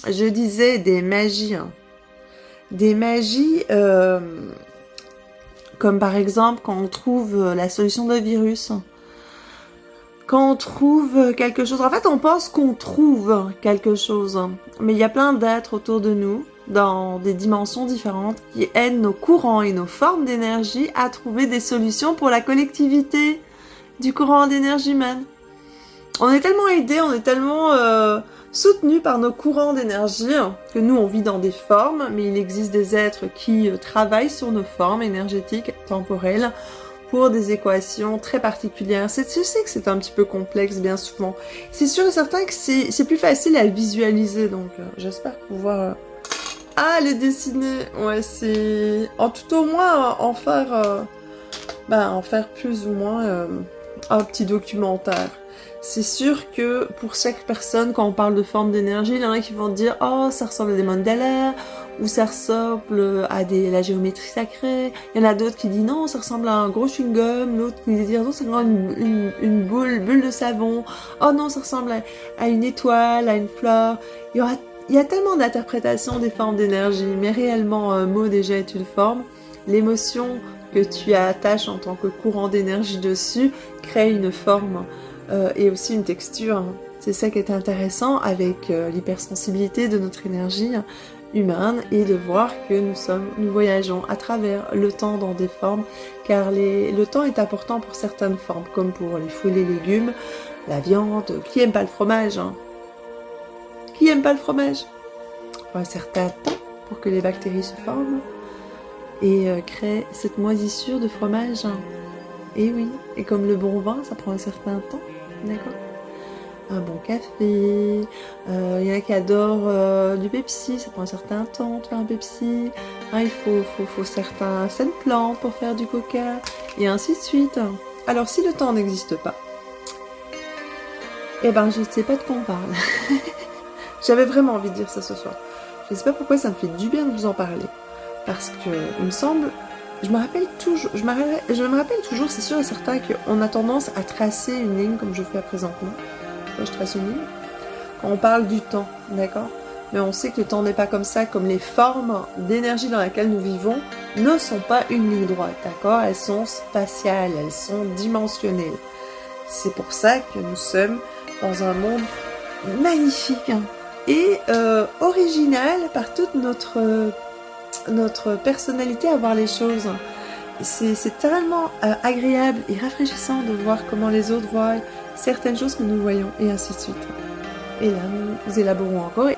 je disais des magies. Hein. Des magies, comme par exemple quand on trouve la solution d'un virus. Quand on trouve quelque chose, en fait on pense qu'on trouve quelque chose, mais il y a plein d'êtres autour de nous, dans des dimensions différentes, qui aident nos courants et nos formes d'énergie à trouver des solutions pour la collectivité du courant d'énergie humaine. On est tellement aidés, on est tellement soutenus par nos courants d'énergie, que nous on vit dans des formes, mais il existe des êtres qui travaillent sur nos formes énergétiques, temporelles, pour des équations très particulières. Je sais que c'est un petit peu complexe bien souvent. C'est sûr et certain que c'est plus facile à le visualiser, donc j'espère pouvoir le dessiner. Ouais, c'est en tout au moins en faire plus ou moins un petit documentaire. C'est sûr que pour chaque personne, quand on parle de forme d'énergie, il y en a qui vont dire « Oh, ça ressemble à des mandalas » ou « ça ressemble à la géométrie sacrée ». Il y en a d'autres qui disent « Non, ça ressemble à un gros chewing-gum ». L'autre qui dit « Non, ça ressemble à une bulle de savon ». « Oh non, ça ressemble à une étoile, à une fleur ». Il y a tellement d'interprétations des formes d'énergie, mais réellement, un mot déjà est une forme. L'émotion que tu attaches en tant que courant d'énergie dessus crée une forme. Et aussi une texture. C'est ça qui est intéressant avec l'hypersensibilité de notre énergie humaine et de voir que nous voyageons à travers le temps dans des formes, car le temps est important pour certaines formes, comme pour les fruits et les légumes, la viande. Qui aime pas le fromage, hein? Qui aime pas le fromage? Pour un certain temps pour que les bactéries se forment et créent cette moisissure de fromage. Hein. Et oui, et comme le bon vin, ça prend un certain temps, d'accord? Un bon café, il y en a qui adorent du Pepsi, ça prend un certain temps de faire un Pepsi, il faut certaines plantes pour faire du Coca, et ainsi de suite. Alors si le temps n'existe pas, je ne sais pas de quoi on parle. J'avais vraiment envie de dire ça ce soir. Je ne sais pas pourquoi ça me fait du bien de vous en parler, parce que il me semble... Je me rappelle toujours, c'est sûr et certain qu'on a tendance à tracer une ligne comme je fais présentement. Là, je trace une ligne. Quand on parle du temps, d'accord? Mais on sait que le temps n'est pas comme ça, comme les formes d'énergie dans laquelle nous vivons ne sont pas une ligne droite, d'accord? Elles sont spatiales, elles sont dimensionnelles. C'est pour ça que nous sommes dans un monde magnifique et original par toute notre personnalité à voir les choses. C'est tellement agréable et rafraîchissant de voir comment les autres voient certaines choses que nous voyons, et ainsi de suite. Et là, nous élaborons encore.